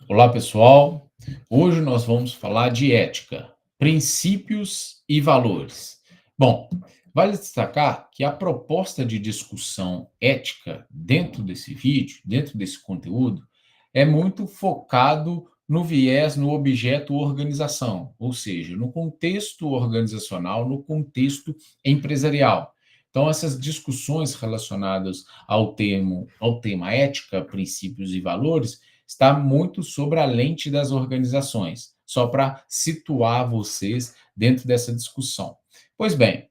Olá, pessoal. Hoje nós vamos falar de ética, princípios e valores. Bom, vale destacar que a proposta de discussão ética dentro desse vídeo, dentro desse conteúdo, é muito focado no viés, no objeto organização, ou seja, no contexto organizacional, no contexto empresarial. Então, essas discussões relacionadas ao tema ética, princípios e valores está muito sobre a lente das organizações, só para situar vocês dentro dessa discussão. Pois bem,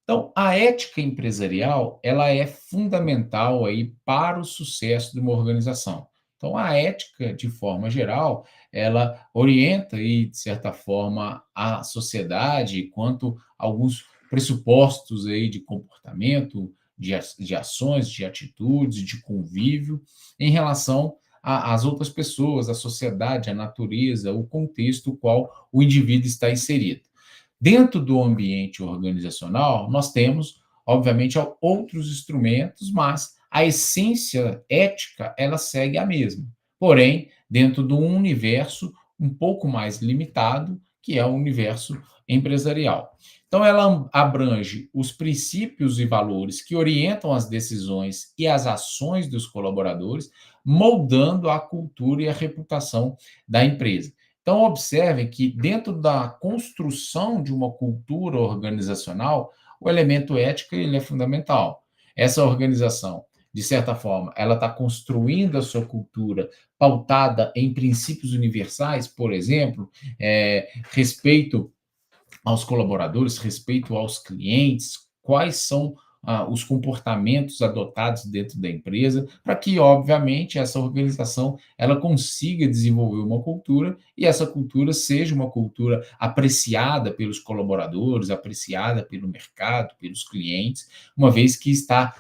então a ética empresarial, ela é fundamental aí para o sucesso de uma organização. Então a ética, de forma geral, ela orienta aí, de certa forma, a sociedade quanto a alguns pressupostos aí de comportamento, de ações, de atitudes, de convívio em relação às outras pessoas, à sociedade, à natureza, o contexto no qual o indivíduo está inserido. Dentro do ambiente organizacional, nós temos, obviamente, outros instrumentos, mas a essência ética, ela segue a mesma. Porém, dentro de um universo um pouco mais limitado, que é o universo empresarial. Então, ela abrange os princípios e valores que orientam as decisões e as ações dos colaboradores, moldando a cultura e a reputação da empresa. Então, observem que, dentro da construção de uma cultura organizacional, o elemento ético ele é fundamental. Essa organização, de certa forma, ela está construindo a sua cultura pautada em princípios universais, por exemplo, respeito aos colaboradores, respeito aos clientes, quais são os comportamentos adotados dentro da empresa, para que, obviamente, essa organização ela consiga desenvolver uma cultura e essa cultura seja uma cultura apreciada pelos colaboradores, apreciada pelo mercado, pelos clientes, uma vez que está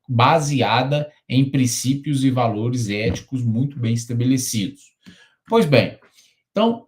baseada em princípios e valores éticos muito bem estabelecidos. Pois bem, então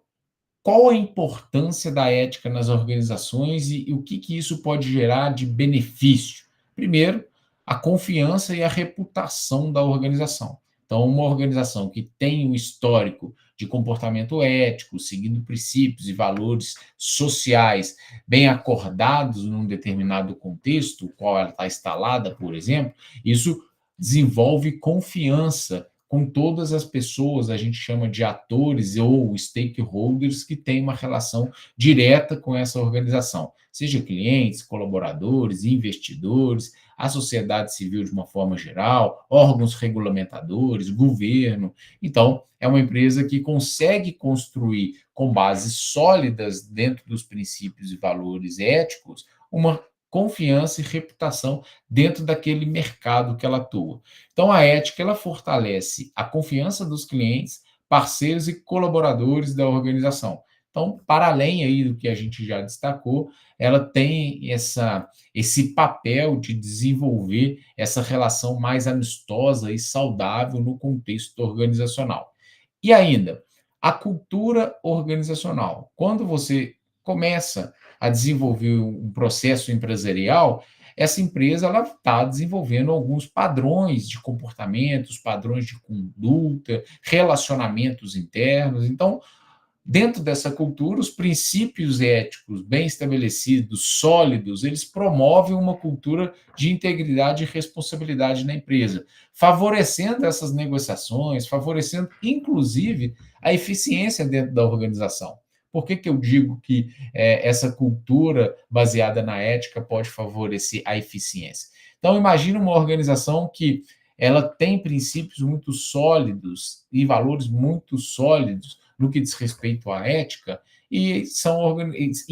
qual a importância da ética nas organizações e o que isso pode gerar de benefício? Primeiro, a confiança e a reputação da organização. Então, uma organização que tem um histórico de comportamento ético, seguindo princípios e valores sociais bem acordados num determinado contexto, o qual ela está instalada, por exemplo, isso desenvolve confiança com todas as pessoas, a gente chama de atores ou stakeholders que têm uma relação direta com essa organização, seja clientes, colaboradores, investidores, a sociedade civil de uma forma geral, órgãos regulamentadores, governo. Então, é uma empresa que consegue construir com bases sólidas dentro dos princípios e valores éticos uma confiança e reputação dentro daquele mercado que ela atua. Então, a ética ela fortalece a confiança dos clientes, parceiros e colaboradores da organização. Então, para além aí do que a gente já destacou, ela tem esse papel de desenvolver essa relação mais amistosa e saudável no contexto organizacional. E ainda, a cultura organizacional. Quando você começa a desenvolver um processo empresarial, essa empresa ela está desenvolvendo alguns padrões de comportamentos, padrões de conduta, relacionamentos internos. Então, dentro dessa cultura, os princípios éticos bem estabelecidos, sólidos, eles promovem uma cultura de integridade e responsabilidade na empresa, favorecendo essas negociações, favorecendo, inclusive, a eficiência dentro da organização. Por que eu digo que essa cultura baseada na ética pode favorecer a eficiência? Então, imagine uma organização que ela tem princípios muito sólidos e valores muito sólidos no que diz respeito à ética, e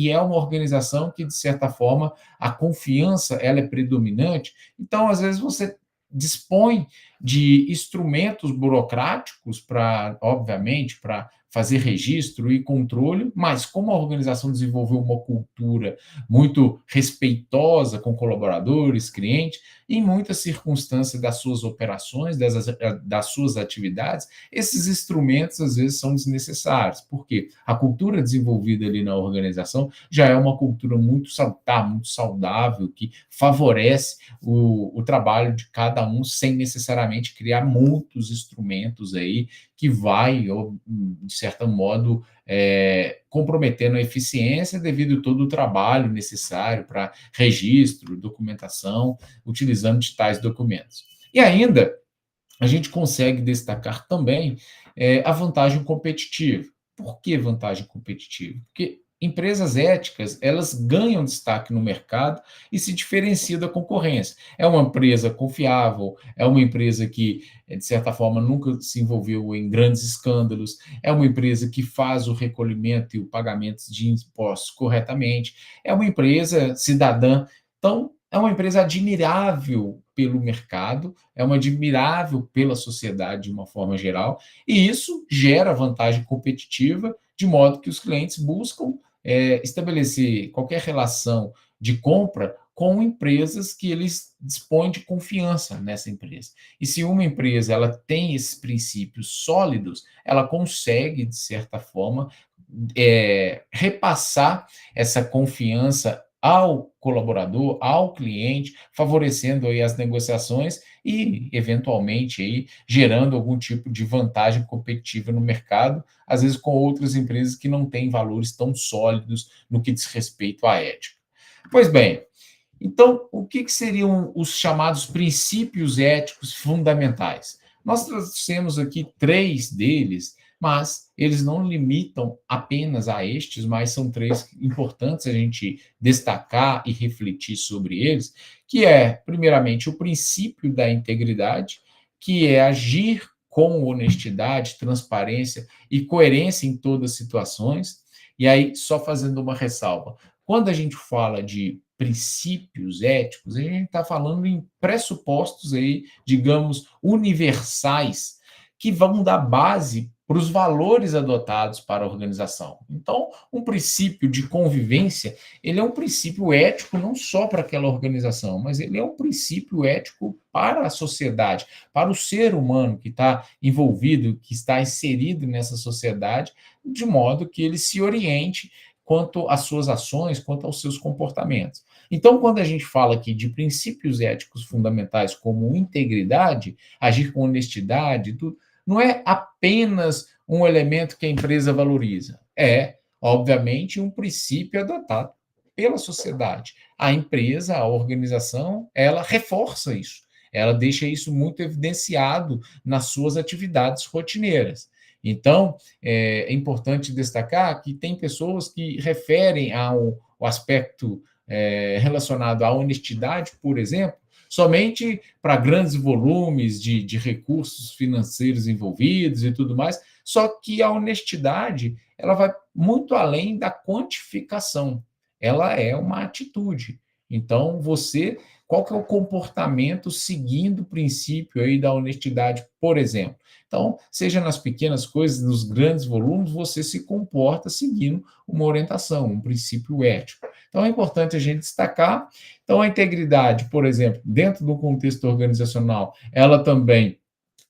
é uma organização que, de certa forma, a confiança ela é predominante. Então, às vezes, você dispõe de instrumentos burocráticos para, obviamente, para fazer registro e controle, mas como a organização desenvolveu uma cultura muito respeitosa com colaboradores, clientes, em muitas circunstâncias das suas operações, das suas atividades, esses instrumentos às vezes são desnecessários, porque a cultura desenvolvida ali na organização já é uma cultura muito salutar, muito saudável, que favorece o trabalho de cada um sem necessariamente criar muitos instrumentos aí que vai, de certo modo, comprometendo a eficiência devido a todo o trabalho necessário para registro, documentação, utilizando de tais documentos. E ainda, a gente consegue destacar também a vantagem competitiva. Por que vantagem competitiva? Porque empresas éticas, elas ganham destaque no mercado e se diferenciam da concorrência. É uma empresa confiável, é uma empresa que, de certa forma, nunca se envolveu em grandes escândalos, é uma empresa que faz o recolhimento e o pagamento de impostos corretamente, é uma empresa cidadã. Então, é uma empresa admirável pelo mercado, é uma admirável pela sociedade de uma forma geral, e isso gera vantagem competitiva, de modo que os clientes buscam estabelecer qualquer relação de compra com empresas que eles dispõem de confiança nessa empresa. E se uma empresa ela tem esses princípios sólidos, ela consegue, de certa forma, repassar essa confiança ao colaborador, ao cliente, favorecendo aí as negociações e, eventualmente, aí, gerando algum tipo de vantagem competitiva no mercado, às vezes com outras empresas que não têm valores tão sólidos no que diz respeito à ética. Pois bem, então, o que seriam os chamados princípios éticos fundamentais? Nós trouxemos aqui três deles, mas eles não limitam apenas a estes, mas são três importantes a gente destacar e refletir sobre eles, que é, primeiramente, o princípio da integridade, que é agir com honestidade, transparência e coerência em todas as situações. E aí, só fazendo uma ressalva, quando a gente fala de princípios éticos, a gente está falando em pressupostos aí, digamos, universais, que vão dar base para os valores adotados para a organização. Então, um princípio de convivência, ele é um princípio ético não só para aquela organização, mas ele é um princípio ético para a sociedade, para o ser humano que está envolvido, que está inserido nessa sociedade, de modo que ele se oriente quanto às suas ações, quanto aos seus comportamentos. Então, quando a gente fala aqui de princípios éticos fundamentais como integridade, agir com honestidade, tudo, não é apenas um elemento que a empresa valoriza, é, obviamente, um princípio adotado pela sociedade. A empresa, a organização, ela reforça isso, ela deixa isso muito evidenciado nas suas atividades rotineiras. Então, é importante destacar que tem pessoas que referem ao aspecto relacionado à honestidade, por exemplo, somente para grandes volumes de recursos financeiros envolvidos e tudo mais, só que a honestidade ela vai muito além da quantificação, ela é uma atitude. Então, qual que é o comportamento seguindo o princípio aí da honestidade, por exemplo? Então, seja nas pequenas coisas, nos grandes volumes, você se comporta seguindo uma orientação, um princípio ético. Então, é importante a gente destacar. Então, a integridade, por exemplo, dentro do contexto organizacional, ela também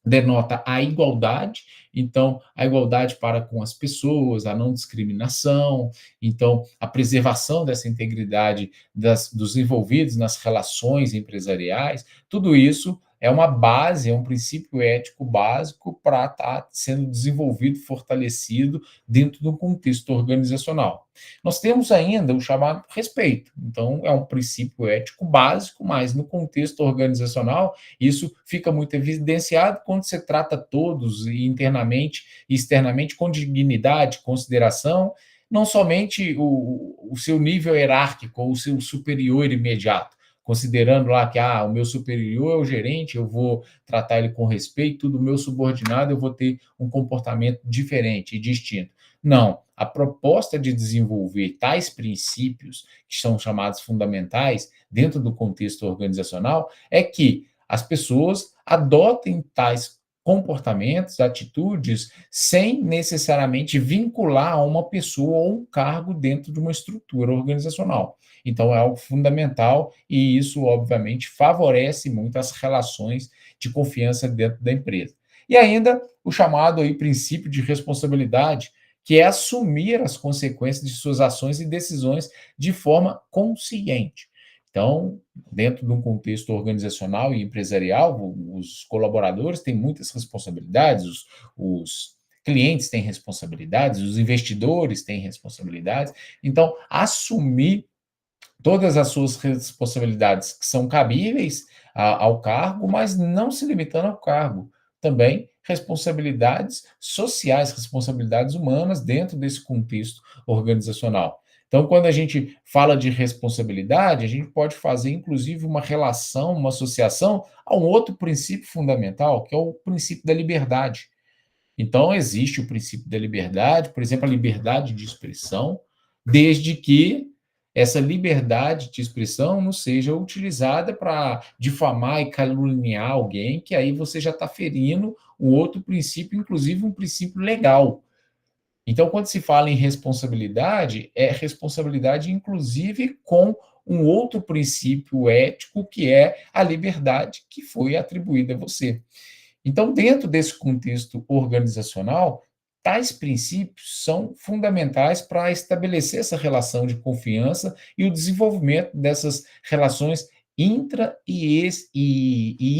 denota a igualdade, então, a igualdade para com as pessoas, a não discriminação, então, a preservação dessa integridade dos envolvidos nas relações empresariais, tudo isso é uma base, é um princípio ético básico para estar sendo desenvolvido, fortalecido dentro do contexto organizacional. Nós temos ainda o chamado respeito, então, é um princípio ético básico, mas no contexto organizacional, isso fica muito evidenciado quando você trata todos internamente e externamente com dignidade, consideração, não somente o seu nível hierárquico ou o seu superior imediato, considerando lá que o meu superior é o gerente, eu vou tratar ele com respeito, do meu subordinado eu vou ter um comportamento diferente e distinto. Não, a proposta de desenvolver tais princípios, que são chamados fundamentais, dentro do contexto organizacional, é que as pessoas adotem tais comportamentos, atitudes, sem necessariamente vincular a uma pessoa ou um cargo dentro de uma estrutura organizacional. Então, é algo fundamental e isso, obviamente, favorece muito as relações de confiança dentro da empresa. E ainda o chamado aí princípio de responsabilidade, que é assumir as consequências de suas ações e decisões de forma consciente. Então, dentro de um contexto organizacional e empresarial, os colaboradores têm muitas responsabilidades, os clientes têm responsabilidades, os investidores têm responsabilidades. Então, assumir todas as suas responsabilidades que são cabíveis ao cargo, mas não se limitando ao cargo. Também responsabilidades sociais, responsabilidades humanas dentro desse contexto organizacional. Então, quando a gente fala de responsabilidade, a gente pode fazer, inclusive, uma relação, uma associação a um outro princípio fundamental, que é o princípio da liberdade. Então, existe o princípio da liberdade, por exemplo, a liberdade de expressão, desde que essa liberdade de expressão não seja utilizada para difamar e caluniar alguém, que aí você já está ferindo um outro princípio, inclusive um princípio legal. Então, quando se fala em responsabilidade, é responsabilidade, inclusive, com um outro princípio ético, que é a liberdade que foi atribuída a você. Então, dentro desse contexto organizacional, tais princípios são fundamentais para estabelecer essa relação de confiança e o desenvolvimento dessas relações intra e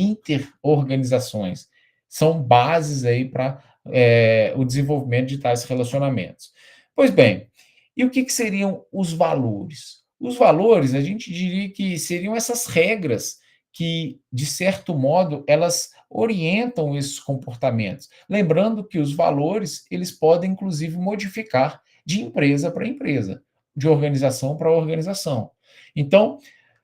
interorganizações. São bases aí para o desenvolvimento de tais relacionamentos. Pois bem, e o que, que seriam os valores? Os valores, a gente diria que seriam essas regras que, de certo modo, elas orientam esses comportamentos. Lembrando que os valores, eles podem, inclusive, modificar de empresa para empresa, de organização para organização. Então,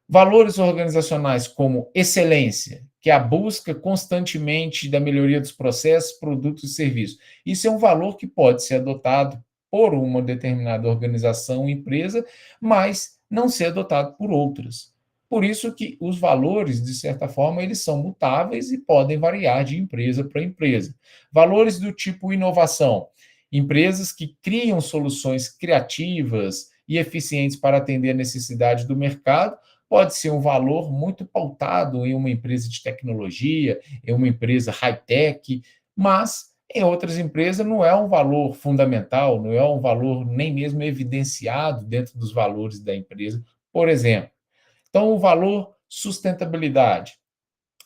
valores organizacionais como excelência, que é a busca constantemente da melhoria dos processos, produtos e serviços. Isso é um valor que pode ser adotado por uma determinada organização, empresa, mas não ser adotado por outras. Por isso que os valores, de certa forma, eles são mutáveis e podem variar de empresa para empresa. Valores do tipo inovação. Empresas que criam soluções criativas e eficientes para atender a necessidade do mercado, pode ser um valor muito pautado em uma empresa de tecnologia, em uma empresa high-tech, mas em outras empresas não é um valor fundamental, não é um valor nem mesmo evidenciado dentro dos valores da empresa, por exemplo. Então, o valor sustentabilidade,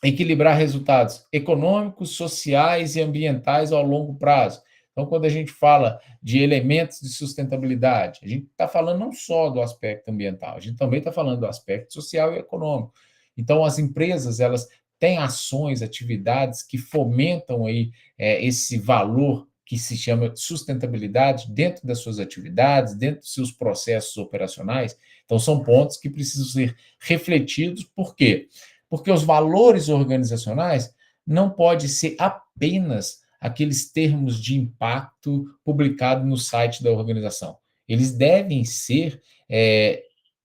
equilibrar resultados econômicos, sociais e ambientais ao longo prazo. Então, quando a gente fala de elementos de sustentabilidade, a gente está falando não só do aspecto ambiental, a gente também está falando do aspecto social e econômico. Então, as empresas, elas têm ações, atividades que fomentam aí esse valor que se chama sustentabilidade dentro das suas atividades, dentro dos seus processos operacionais. Então, são pontos que precisam ser refletidos. Por quê? Porque os valores organizacionais não pode ser apenas aqueles termos de impacto publicados no site da organização. Eles devem ser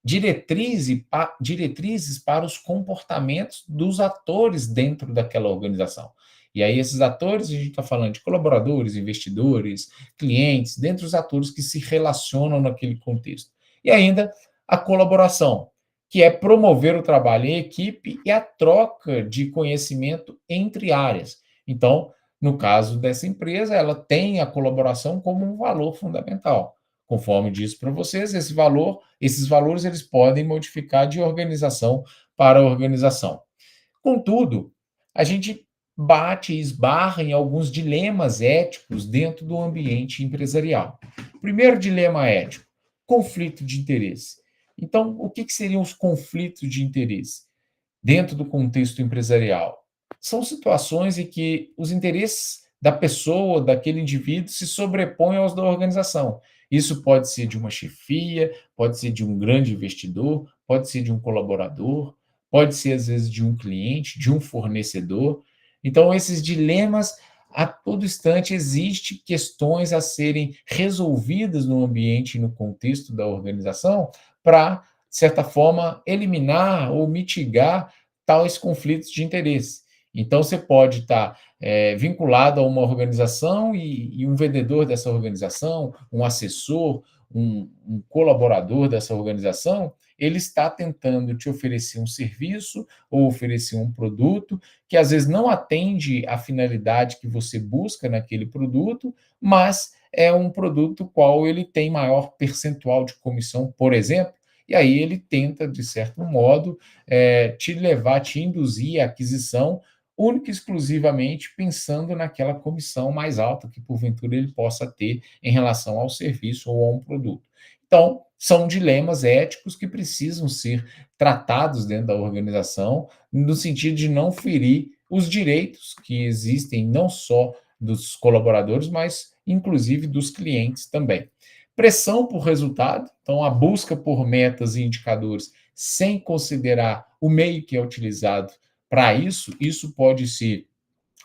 diretrizes para os comportamentos dos atores dentro daquela organização. E aí, esses atores, a gente está falando de colaboradores, investidores, clientes, dentre os atores que se relacionam naquele contexto. E ainda a colaboração, que é promover o trabalho em equipe e a troca de conhecimento entre áreas. Então, no caso dessa empresa, ela tem a colaboração como um valor fundamental. Conforme disse para vocês, esses valores eles podem modificar de organização para organização. Contudo, a gente bate e esbarra em alguns dilemas éticos dentro do ambiente empresarial. Primeiro dilema ético: conflito de interesse. Então, o que seriam os conflitos de interesse dentro do contexto empresarial? São situações em que os interesses da pessoa, daquele indivíduo, se sobrepõem aos da organização. Isso pode ser de uma chefia, pode ser de um grande investidor, pode ser de um colaborador, pode ser, às vezes, de um cliente, de um fornecedor. Então, esses dilemas, a todo instante, existem questões a serem resolvidas no ambiente e no contexto da organização para, de certa forma, eliminar ou mitigar tais conflitos de interesse. Então, você pode estar vinculado a uma organização e um vendedor dessa organização, um assessor, um colaborador dessa organização, ele está tentando te oferecer um serviço ou oferecer um produto que às vezes não atende à finalidade que você busca naquele produto, mas é um produto qual ele tem maior percentual de comissão, por exemplo, e aí ele tenta, de certo modo, te levar, te induzir à aquisição única e exclusivamente pensando naquela comissão mais alta que porventura ele possa ter em relação ao serviço ou a um produto. Então, são dilemas éticos que precisam ser tratados dentro da organização, no sentido de não ferir os direitos que existem, não só dos colaboradores, mas inclusive dos clientes também. Pressão por resultado, então a busca por metas e indicadores sem considerar o meio que é utilizado para isso, isso pode ser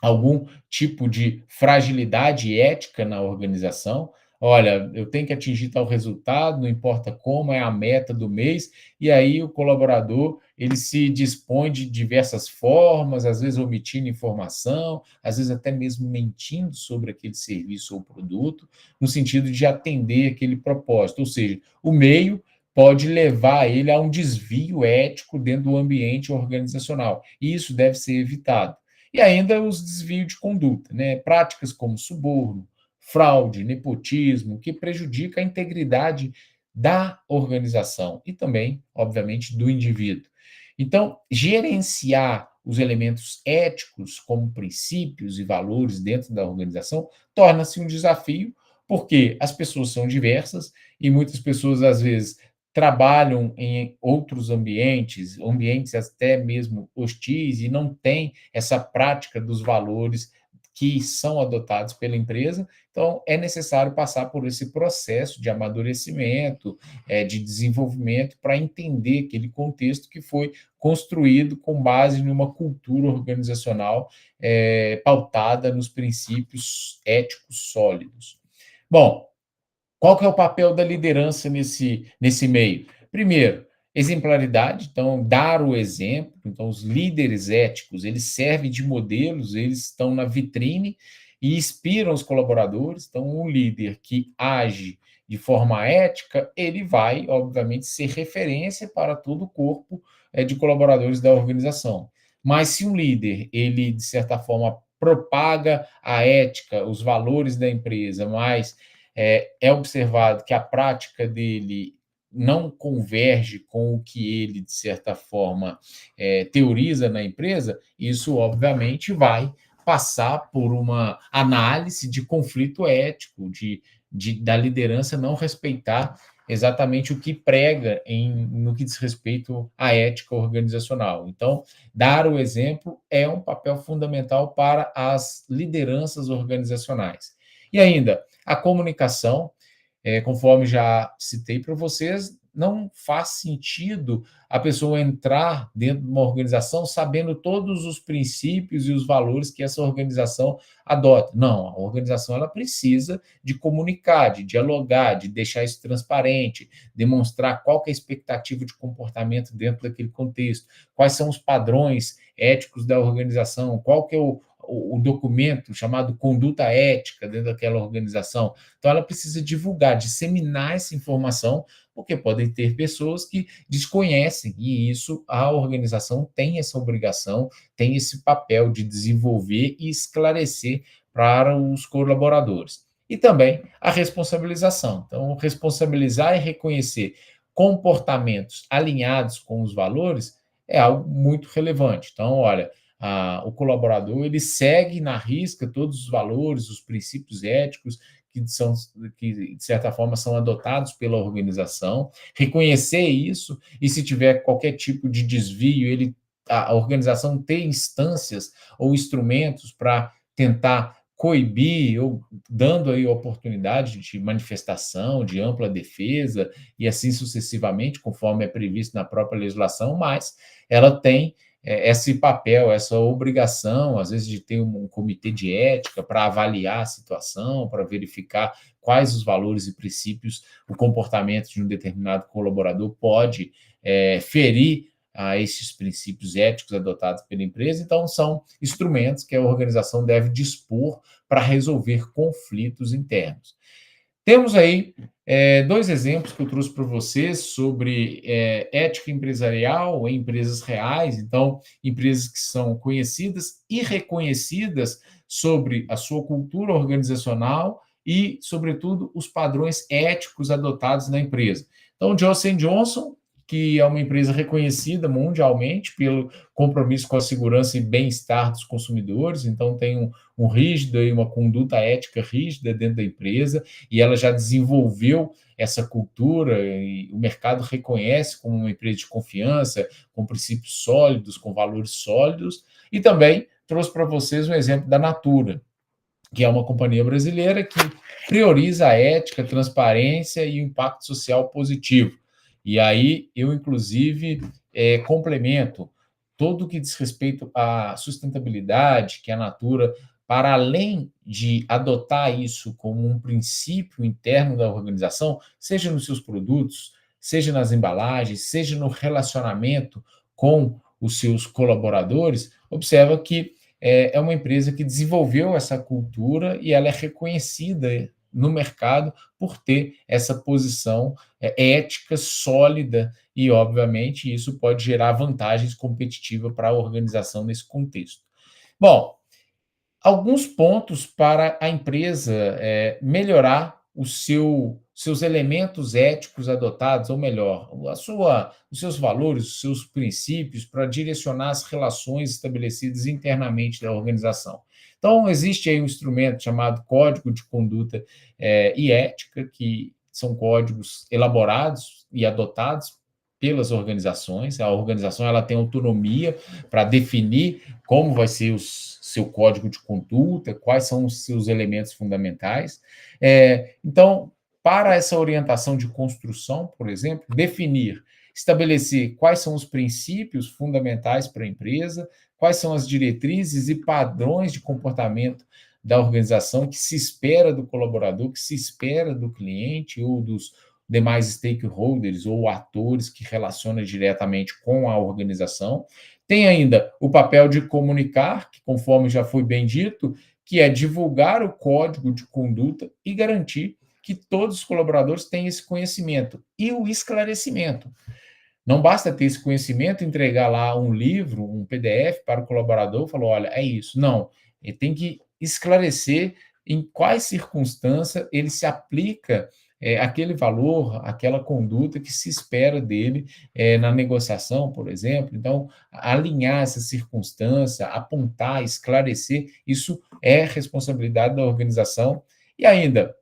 algum tipo de fragilidade ética na organização. Olha, eu tenho que atingir tal resultado, não importa como, é a meta do mês, e aí o colaborador ele se dispõe de diversas formas, às vezes omitindo informação, às vezes até mesmo mentindo sobre aquele serviço ou produto, no sentido de atender aquele propósito. Ou seja, o meio pode levar ele a um desvio ético dentro do ambiente organizacional, e isso deve ser evitado. E ainda os desvios de conduta, né? Práticas como suborno, fraude, nepotismo, que prejudica a integridade da organização e também, obviamente, do indivíduo. Então, gerenciar os elementos éticos como princípios e valores dentro da organização torna-se um desafio, porque as pessoas são diversas e muitas pessoas, às vezes, trabalham em outros ambientes, ambientes até mesmo hostis, e não têm essa prática dos valores que são adotados pela empresa. Então, é necessário passar por esse processo de amadurecimento, de desenvolvimento, para entender aquele contexto que foi construído com base numa cultura organizacional pautada nos princípios éticos sólidos. Bom, qual que é o papel da liderança nesse meio? Primeiro, exemplaridade, então dar o exemplo. Então, os líderes éticos, eles servem de modelos, eles estão na vitrine e inspiram os colaboradores. Então, um líder que age de forma ética, ele vai, obviamente, ser referência para todo o corpo de colaboradores da organização. Mas se um líder, ele, de certa forma, propaga a ética, os valores da empresa, mas é observado que a prática dele não converge com o que ele, de certa forma, teoriza na empresa, isso, obviamente, vai passar por uma análise de conflito ético, da liderança não respeitar exatamente o que prega no que diz respeito à ética organizacional. Então, dar o exemplo é um papel fundamental para as lideranças organizacionais. E ainda, a comunicação, conforme já citei para vocês, não faz sentido a pessoa entrar dentro de uma organização sabendo todos os princípios e os valores que essa organização adota. Não, a organização ela precisa de comunicar, de dialogar, de deixar isso transparente, demonstrar qual que é a expectativa de comportamento dentro daquele contexto, quais são os padrões éticos da organização, qual que é o documento chamado conduta ética dentro daquela organização. Então, ela precisa divulgar, disseminar essa informação, porque podem ter pessoas que desconhecem, e isso a organização tem essa obrigação, tem esse papel de desenvolver e esclarecer para os colaboradores. E também a responsabilização. Então, responsabilizar e reconhecer comportamentos alinhados com os valores é algo muito relevante. Então, olha, o colaborador ele segue na risca todos os valores, os princípios éticos que de certa forma são adotados pela organização, reconhecer isso e se tiver qualquer tipo de desvio, a organização ter instâncias ou instrumentos para tentar coibir ou dando aí oportunidade de manifestação, de ampla defesa e assim sucessivamente, conforme é previsto na própria legislação, mas ela tem esse papel, essa obrigação, às vezes, de ter um comitê de ética para avaliar a situação, para verificar quais os valores e princípios o comportamento de um determinado colaborador pode ferir a esses princípios éticos adotados pela empresa. Então, são instrumentos que a organização deve dispor para resolver conflitos internos. Temos aí dois exemplos que eu trouxe para vocês sobre ética empresarial em empresas reais, então, empresas que são conhecidas e reconhecidas sobre a sua cultura organizacional e, sobretudo, os padrões éticos adotados na empresa. Então, Johnson Johnson, que é uma empresa reconhecida mundialmente pelo compromisso com a segurança e bem-estar dos consumidores, então tem um rígido e uma conduta ética rígida dentro da empresa, e ela já desenvolveu essa cultura e o mercado reconhece como uma empresa de confiança, com princípios sólidos, com valores sólidos, e também trouxe para vocês um exemplo da Natura, que é uma companhia brasileira que prioriza a ética, a transparência e o impacto social positivo. E aí eu, inclusive, complemento todo o que diz respeito à sustentabilidade, que a Natura, para além de adotar isso como um princípio interno da organização, seja nos seus produtos, seja nas embalagens, seja no relacionamento com os seus colaboradores, observa que é uma empresa que desenvolveu essa cultura e ela é reconhecida no mercado por ter essa posição ética sólida e, obviamente, isso pode gerar vantagens competitivas para a organização nesse contexto. Bom, alguns pontos para a empresa melhorar seus elementos éticos adotados, ou melhor, os seus valores, os seus princípios, para direcionar as relações estabelecidas internamente da organização. Então, existe aí um instrumento chamado Código de Conduta e Ética, que são códigos elaborados e adotados pelas organizações. A organização ela tem autonomia para definir como vai ser seu código de conduta, quais são os seus elementos fundamentais. Então, para essa orientação de construção, por exemplo, definir, estabelecer quais são os princípios fundamentais para a empresa, quais são as diretrizes e padrões de comportamento da organização que se espera do colaborador, que se espera do cliente ou dos demais stakeholders ou atores que relacionam diretamente com a organização. Tem ainda o papel de comunicar, que conforme já foi bem dito, que é divulgar o código de conduta e garantir que todos os colaboradores têm esse conhecimento e o esclarecimento. Não basta ter esse conhecimento, entregar lá um livro, um PDF para o colaborador, falou, olha, é isso. Não, ele tem que esclarecer em quais circunstâncias ele se aplica aquele valor, aquela conduta que se espera dele na negociação, por exemplo. Então, alinhar essa circunstância, apontar, esclarecer, isso é responsabilidade da organização. E ainda,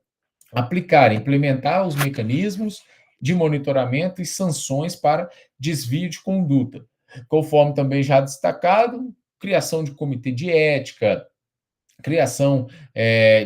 aplicar, implementar os mecanismos de monitoramento e sanções para desvio de conduta. Conforme também já destacado, criação de comitê de ética, criação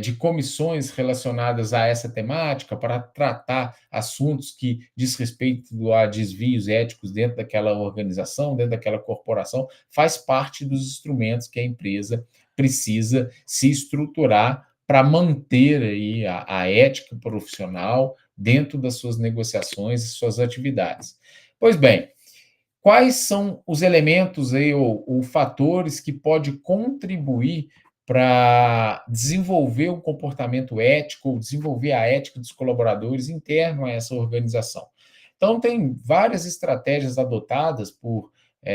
de comissões relacionadas a essa temática para tratar assuntos que diz respeito a desvios éticos dentro daquela organização, dentro daquela corporação, faz parte dos instrumentos que a empresa precisa se estruturar para manter aí a ética profissional dentro das suas negociações e suas atividades. Pois bem, quais são os elementos aí, ou fatores que pode contribuir para desenvolver um comportamento ético, ou desenvolver a ética dos colaboradores interno a essa organização? Então, tem várias estratégias adotadas por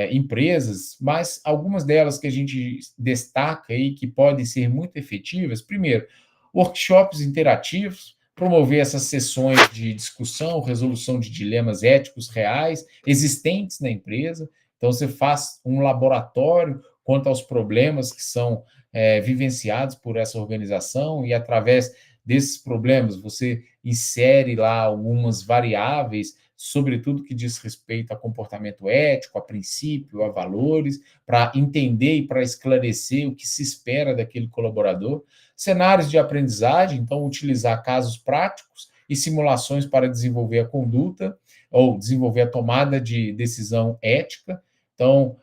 empresas, mas algumas delas que a gente destaca aí que podem ser muito efetivas. Primeiro, workshops interativos, promover essas sessões de discussão, resolução de dilemas éticos reais existentes na empresa. Então, você faz um laboratório quanto aos problemas que são vivenciados por essa organização e, através desses problemas, você insere lá algumas variáveis, sobretudo que diz respeito a comportamento ético, a princípio, a valores, para entender e para esclarecer o que se espera daquele colaborador. Cenários de aprendizagem, então, utilizar casos práticos e simulações para desenvolver a conduta ou desenvolver a tomada de decisão ética. Então,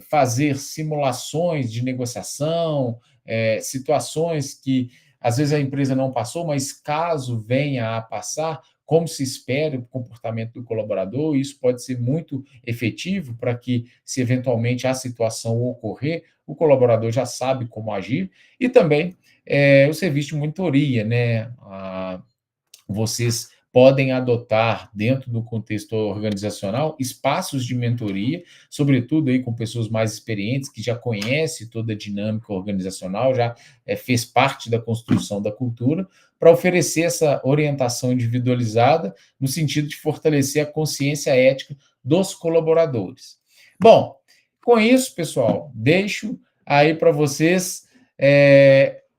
fazer simulações de negociação, situações que às vezes a empresa não passou, mas caso venha a passar, como se espera o comportamento do colaborador, e isso pode ser muito efetivo para que, se eventualmente a situação ocorrer, o colaborador já sabe como agir, e também o serviço de monitoria, né? Vocês podem adotar, dentro do contexto organizacional, espaços de mentoria, sobretudo aí com pessoas mais experientes, que já conhecem toda a dinâmica organizacional, já fez parte da construção da cultura, para oferecer essa orientação individualizada, no sentido de fortalecer a consciência ética dos colaboradores. Bom, com isso, pessoal, deixo aí para vocês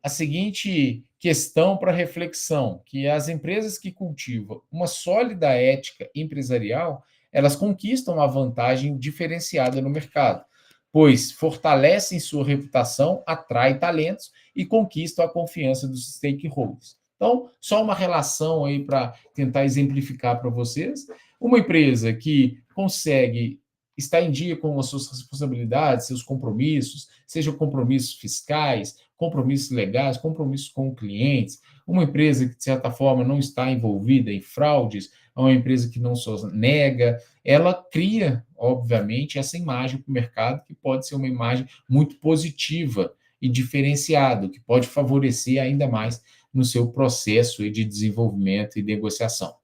a seguinte questão para reflexão, que as empresas que cultivam uma sólida ética empresarial, elas conquistam uma vantagem diferenciada no mercado, pois fortalecem sua reputação, atraem talentos e conquistam a confiança dos stakeholders. Então, só uma relação aí para tentar exemplificar para vocês. Uma empresa que consegue estar em dia com as suas responsabilidades, seus compromissos, sejam compromissos fiscais, compromissos legais, compromissos com clientes, uma empresa que, de certa forma, não está envolvida em fraudes, é uma empresa que não só nega, ela cria, obviamente, essa imagem para o mercado, que pode ser uma imagem muito positiva e diferenciada, que pode favorecer ainda mais no seu processo de desenvolvimento e negociação.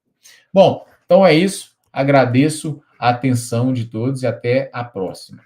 Bom, então é isso. Agradeço a atenção de todos e até a próxima.